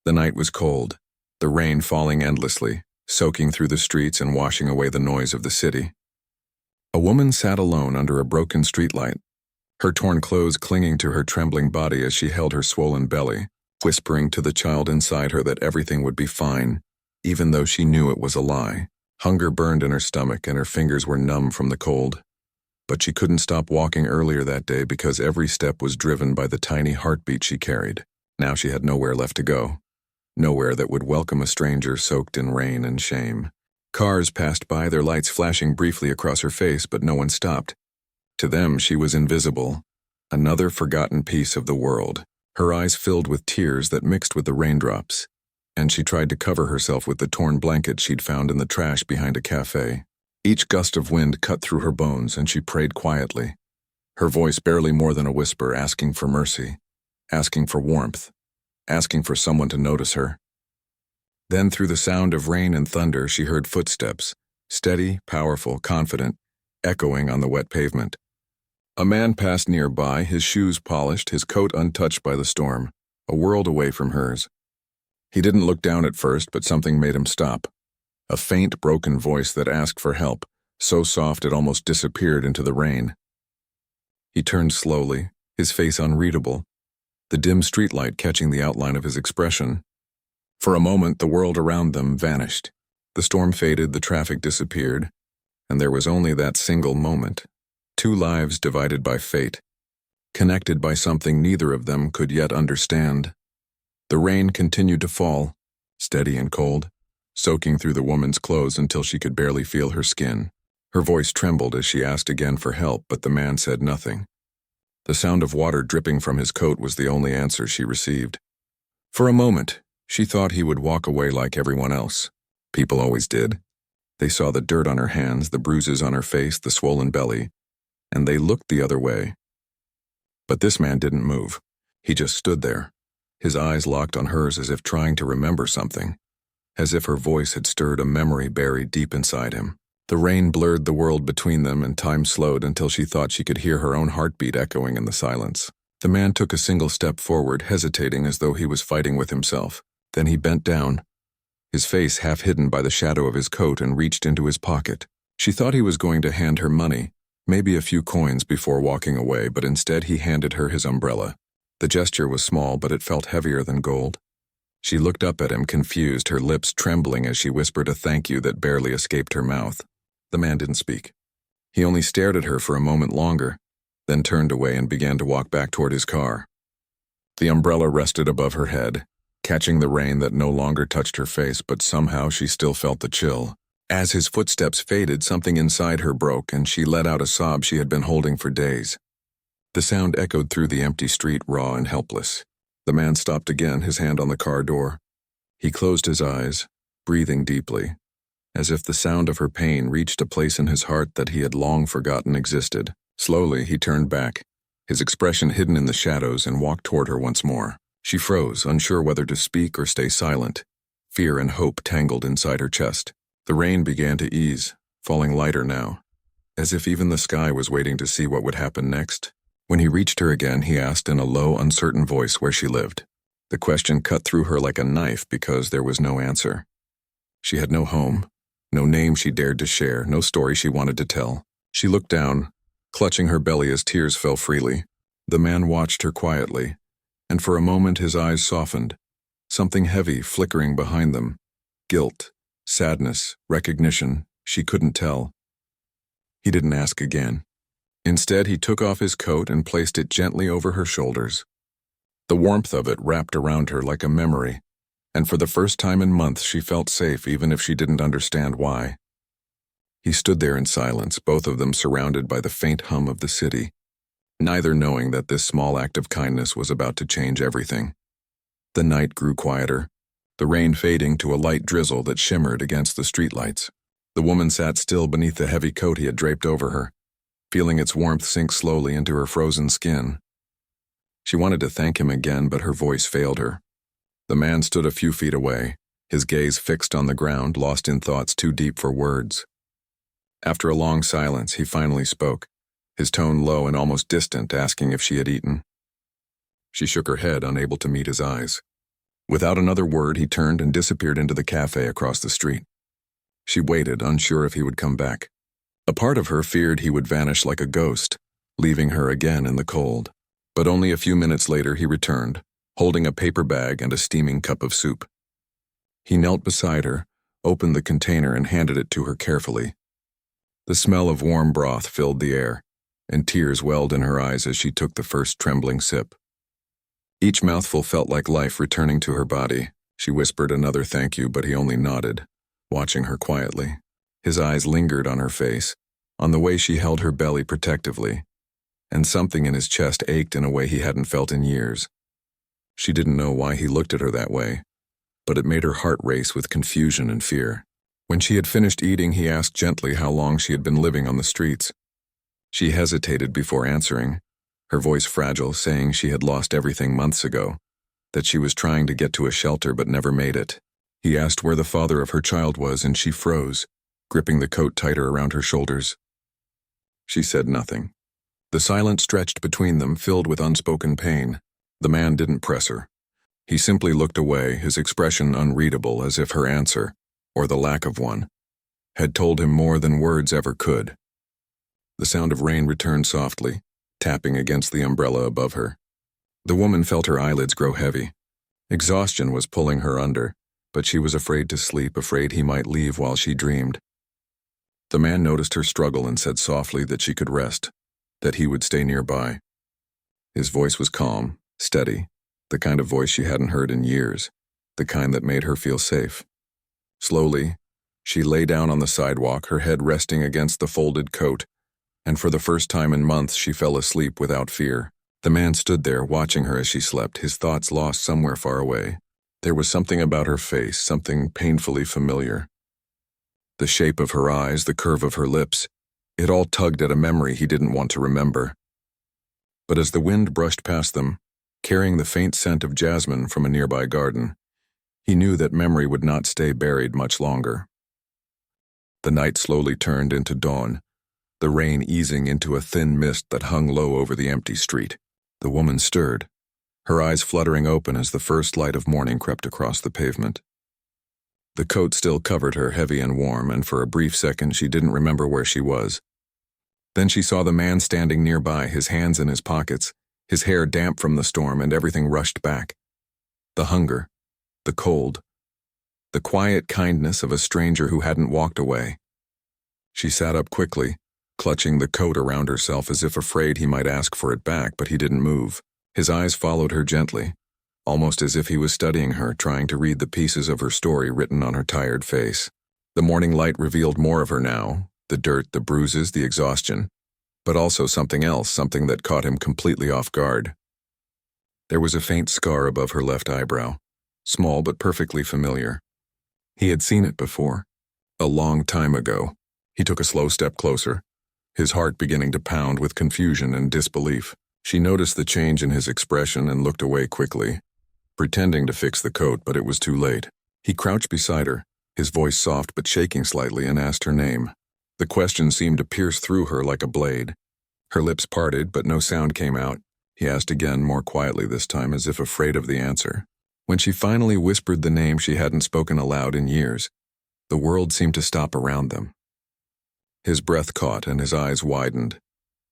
The night was cold, the rain falling endlessly, soaking through the streets and washing away the noise of the city. A woman sat alone under a broken streetlight, her torn clothes clinging to her trembling body as she held her swollen belly, whispering to the child inside her that everything would be fine, even though she knew it was a lie. Hunger burned in her stomach and her fingers were numb from the cold. But she couldn't stop walking earlier that day because every step was driven by the tiny heartbeat she carried. Now she had nowhere left to go. Nowhere that would welcome a stranger soaked in rain and shame. Cars passed by, their lights flashing briefly across her face, but no one stopped. To them, she was invisible, another forgotten piece of the world. Her eyes filled with tears that mixed with the raindrops, and she tried to cover herself with the torn blanket she'd found in the trash behind a cafe. Each gust of wind cut through her bones, and she prayed quietly, her voice barely more than a whisper, asking for mercy, asking for warmth, asking for someone to notice her. Then through the sound of rain and thunder, she heard footsteps, steady, powerful, confident, echoing on the wet pavement. A man passed nearby, his shoes polished, his coat untouched by the storm, a world away from hers. He didn't look down at first, but something made him stop. A faint, broken voice that asked for help, so soft it almost disappeared into the rain. He turned slowly, his face unreadable, the dim streetlight catching the outline of his expression. For a moment, the world around them vanished. The storm faded, the traffic disappeared, and there was only that single moment. Two lives divided by fate, connected by something neither of them could yet understand. The rain continued to fall, steady and cold, soaking through the woman's clothes until she could barely feel her skin. Her voice trembled as she asked again for help, but the man said nothing. The sound of water dripping from his coat was the only answer she received. For a moment, she thought he would walk away like everyone else. People always did. They saw the dirt on her hands, the bruises on her face, the swollen belly, and they looked the other way. But this man didn't move. He just stood there, his eyes locked on hers as if trying to remember something, as if her voice had stirred a memory buried deep inside him. The rain blurred the world between them and time slowed until she thought she could hear her own heartbeat echoing in the silence. The man took a single step forward, hesitating as though he was fighting with himself. Then he bent down, his face half hidden by the shadow of his coat, and reached into his pocket. She thought he was going to hand her money, maybe a few coins, before walking away, but instead he handed her his umbrella. The gesture was small, but it felt heavier than gold. She looked up at him, confused, her lips trembling as she whispered a thank you that barely escaped her mouth. The man didn't speak. He only stared at her for a moment longer, then turned away and began to walk back toward his car. The umbrella rested above her head, catching the rain that no longer touched her face, but somehow she still felt the chill. As his footsteps faded, something inside her broke, and she let out a sob she had been holding for days. The sound echoed through the empty street, raw and helpless. The man stopped again, his hand on the car door. He closed his eyes, breathing deeply, as if the sound of her pain reached a place in his heart that he had long forgotten existed. Slowly, he turned back, his expression hidden in the shadows, and walked toward her once more. She froze, unsure whether to speak or stay silent. Fear and hope tangled inside her chest. The rain began to ease, falling lighter now, as if even the sky was waiting to see what would happen next. When he reached her again, he asked in a low, uncertain voice where she lived. The question cut through her like a knife because there was no answer. She had no home, no name she dared to share, no story she wanted to tell. She looked down, clutching her belly as tears fell freely. The man watched her quietly, and for a moment his eyes softened, something heavy flickering behind them. Guilt, sadness, recognition, she couldn't tell. He didn't ask again. Instead, he took off his coat and placed it gently over her shoulders. The warmth of it wrapped around her like a memory, and for the first time in months she felt safe even if she didn't understand why. He stood there in silence, both of them surrounded by the faint hum of the city, neither knowing that this small act of kindness was about to change everything. The night grew quieter, the rain fading to a light drizzle that shimmered against the streetlights. The woman sat still beneath the heavy coat he had draped over her, feeling its warmth sink slowly into her frozen skin. She wanted to thank him again, but her voice failed her. The man stood a few feet away, his gaze fixed on the ground, lost in thoughts too deep for words. After a long silence, he finally spoke, his tone low and almost distant, asking if she had eaten. She shook her head, unable to meet his eyes. Without another word, he turned and disappeared into the cafe across the street. She waited, unsure if he would come back. A part of her feared he would vanish like a ghost, leaving her again in the cold. But only a few minutes later he returned, holding a paper bag and a steaming cup of soup. He knelt beside her, opened the container and handed it to her carefully. The smell of warm broth filled the air, and tears welled in her eyes as she took the first trembling sip. Each mouthful felt like life returning to her body. She whispered another thank you, but he only nodded, watching her quietly. His eyes lingered on her face, on the way she held her belly protectively, and something in his chest ached in a way he hadn't felt in years. She didn't know why he looked at her that way, but it made her heart race with confusion and fear. When she had finished eating, he asked gently how long she had been living on the streets. She hesitated before answering, her voice fragile, saying she had lost everything months ago, that she was trying to get to a shelter but never made it. He asked where the father of her child was, and she froze, gripping the coat tighter around her shoulders. She said nothing. The silence stretched between them, filled with unspoken pain. The man didn't press her. He simply looked away, his expression unreadable, as if her answer, or the lack of one, had told him more than words ever could. The sound of rain returned softly, tapping against the umbrella above her. The woman felt her eyelids grow heavy. Exhaustion was pulling her under, but she was afraid to sleep, afraid he might leave while she dreamed. The man noticed her struggle and said softly that she could rest, that he would stay nearby. His voice was calm, steady, the kind of voice she hadn't heard in years, the kind that made her feel safe. Slowly, she lay down on the sidewalk, her head resting against the folded coat, and for the first time in months she fell asleep without fear. The man stood there, watching her as she slept, his thoughts lost somewhere far away. There was something about her face, something painfully familiar. The shape of her eyes, the curve of her lips, it all tugged at a memory he didn't want to remember. But as the wind brushed past them, carrying the faint scent of jasmine from a nearby garden, he knew that memory would not stay buried much longer. The night slowly turned into dawn, the rain easing into a thin mist that hung low over the empty street. The woman stirred, her eyes fluttering open as the first light of morning crept across the pavement. The coat still covered her, heavy and warm, and for a brief second she didn't remember where she was. Then she saw the man standing nearby, his hands in his pockets, his hair damp from the storm, and everything rushed back. The hunger, the cold, the quiet kindness of a stranger who hadn't walked away. She sat up quickly, clutching the coat around herself as if afraid he might ask for it back, but he didn't move. His eyes followed her gently, almost as if he was studying her, trying to read the pieces of her story written on her tired face. The morning light revealed more of her now, the dirt, the bruises, the exhaustion, but also something else, something that caught him completely off guard. There was a faint scar above her left eyebrow, small but perfectly familiar. He had seen it before, a long time ago. He took a slow step closer, his heart beginning to pound with confusion and disbelief. She noticed the change in his expression and looked away quickly, pretending to fix the coat, but it was too late. He crouched beside her, his voice soft but shaking slightly, and asked her name. The question seemed to pierce through her like a blade. Her lips parted, but no sound came out. He asked again, more quietly this time, as if afraid of the answer. When she finally whispered the name she hadn't spoken aloud in years, the world seemed to stop around them. His breath caught and his eyes widened,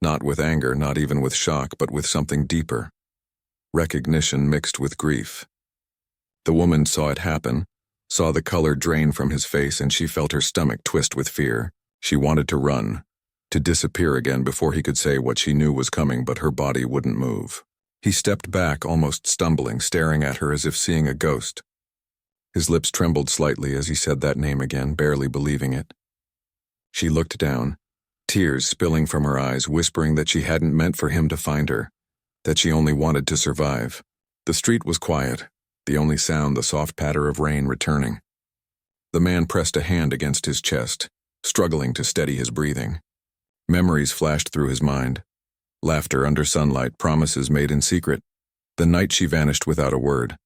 not with anger, not even with shock, but with something deeper. Recognition mixed with grief. The woman saw it happen, saw the color drain from his face, and she felt her stomach twist with fear. She wanted to run, to disappear again before he could say what she knew was coming, but her body wouldn't move. He stepped back, almost stumbling, staring at her as if seeing a ghost. His lips trembled slightly as he said that name again, barely believing it. She looked down, tears spilling from her eyes, whispering that she hadn't meant for him to find her, that she only wanted to survive. The street was quiet, the only sound the soft patter of rain returning. The man pressed a hand against his chest, struggling to steady his breathing. Memories flashed through his mind. Laughter under sunlight, promises made in secret, the night she vanished without a word.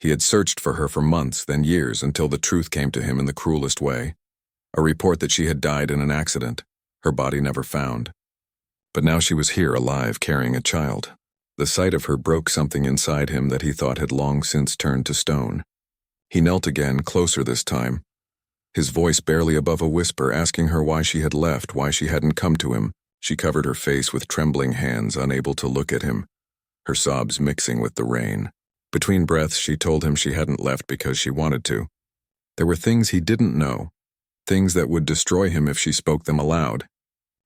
He had searched for her for months, then years, until the truth came to him in the cruelest way. A report that she had died in an accident, her body never found. But now she was here, alive, carrying a child. The sight of her broke something inside him that he thought had long since turned to stone. He knelt again, closer this time, his voice barely above a whisper, asking her why she had left, why she hadn't come to him. She covered her face with trembling hands, unable to look at him, her sobs mixing with the rain. Between breaths, she told him she hadn't left because she wanted to. There were things he didn't know, things that would destroy him if she spoke them aloud.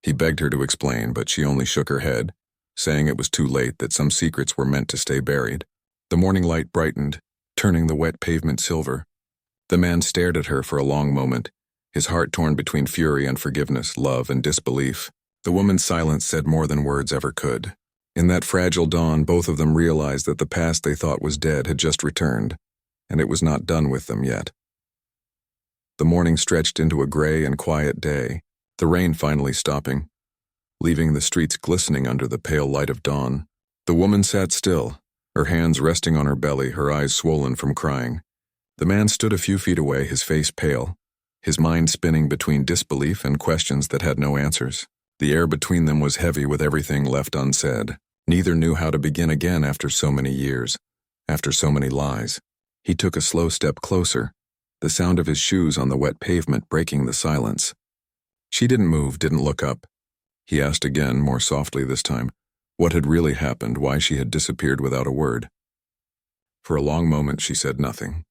He begged her to explain, but she only shook her head, saying it was too late, that some secrets were meant to stay buried. The morning light brightened, turning the wet pavement silver. The man stared at her for a long moment, his heart torn between fury and forgiveness, love and disbelief. The woman's silence said more than words ever could. In that fragile dawn, both of them realized that the past they thought was dead had just returned, and it was not done with them yet. The morning stretched into a gray and quiet day, the rain finally stopping, leaving the streets glistening under the pale light of dawn. The woman sat still, her hands resting on her belly, her eyes swollen from crying. The man stood a few feet away, his face pale, his mind spinning between disbelief and questions that had no answers. The air between them was heavy with everything left unsaid. Neither knew how to begin again after so many years, after so many lies. He took a slow step closer, the sound of his shoes on the wet pavement breaking the silence. She didn't move, didn't look up. He asked again, more softly this time, what had really happened, why she had disappeared without a word. For a long moment she said nothing.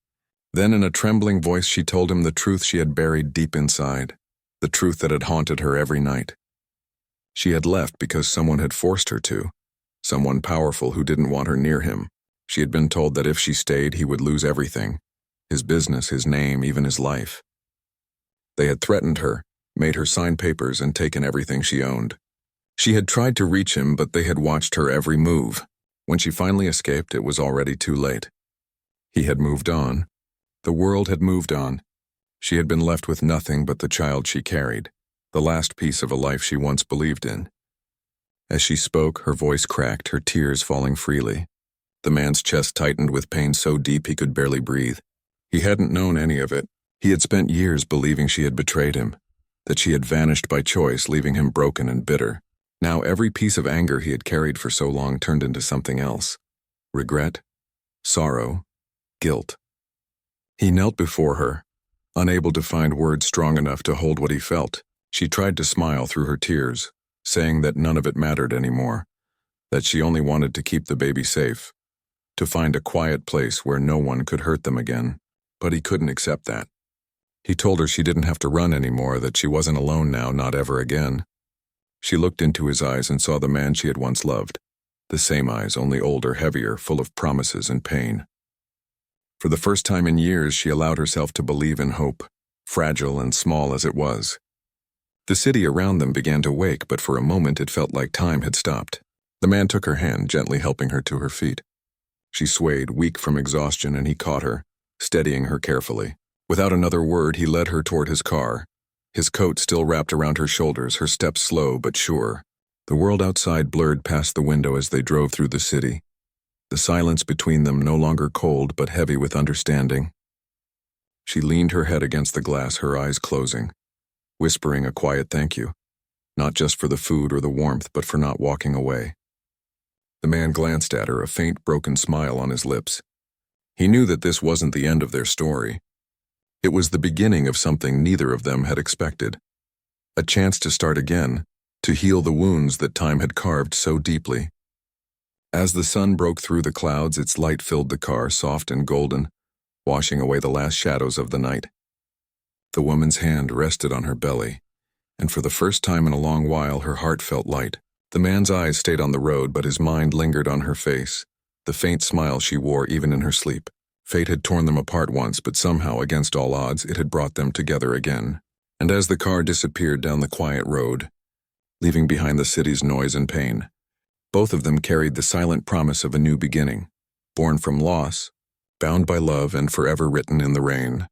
Then in a trembling voice she told him the truth she had buried deep inside, the truth that had haunted her every night. She had left because someone had forced her to, someone powerful who didn't want her near him. She had been told that if she stayed, he would lose everything, his business, his name, even his life. They had threatened her, made her sign papers, and taken everything she owned. She had tried to reach him, but they had watched her every move. When she finally escaped, it was already too late. He had moved on. The world had moved on. She had been left with nothing but the child she carried, the last piece of a life she once believed in. As she spoke, her voice cracked, her tears falling freely. The man's chest tightened with pain so deep he could barely breathe. He hadn't known any of it. He had spent years believing she had betrayed him, that she had vanished by choice, leaving him broken and bitter. Now every piece of anger he had carried for so long turned into something else. Regret, sorrow, guilt. He knelt before her, unable to find words strong enough to hold what he felt. She tried to smile through her tears, saying that none of it mattered anymore, that she only wanted to keep the baby safe, to find a quiet place where no one could hurt them again. But he couldn't accept that. He told her she didn't have to run anymore, that she wasn't alone now, not ever again. She looked into his eyes and saw the man she had once loved, the same eyes, only older, heavier, full of promises and pain. For the first time in years, she allowed herself to believe in hope, fragile and small as it was. The city around them began to wake, but for a moment it felt like time had stopped. The man took her hand, gently helping her to her feet. She swayed, weak from exhaustion, and he caught her, steadying her carefully. Without another word, he led her toward his car, his coat still wrapped around her shoulders, her steps slow but sure. The world outside blurred past the window as they drove through the city, the silence between them no longer cold but heavy with understanding. She leaned her head against the glass, her eyes closing, whispering a quiet thank you, not just for the food or the warmth, but for not walking away. The man glanced at her, a faint, broken smile on his lips. He knew that this wasn't the end of their story. It was the beginning of something neither of them had expected. A chance to start again, to heal the wounds that time had carved so deeply. As the sun broke through the clouds, its light filled the car, soft and golden, washing away the last shadows of the night. The woman's hand rested on her belly, and for the first time in a long while her heart felt light. The man's eyes stayed on the road, but his mind lingered on her face, the faint smile she wore even in her sleep. Fate had torn them apart once, but somehow, against all odds, it had brought them together again. And as the car disappeared down the quiet road, leaving behind the city's noise and pain, both of them carried the silent promise of a new beginning, born from loss, bound by love, and forever written in the rain.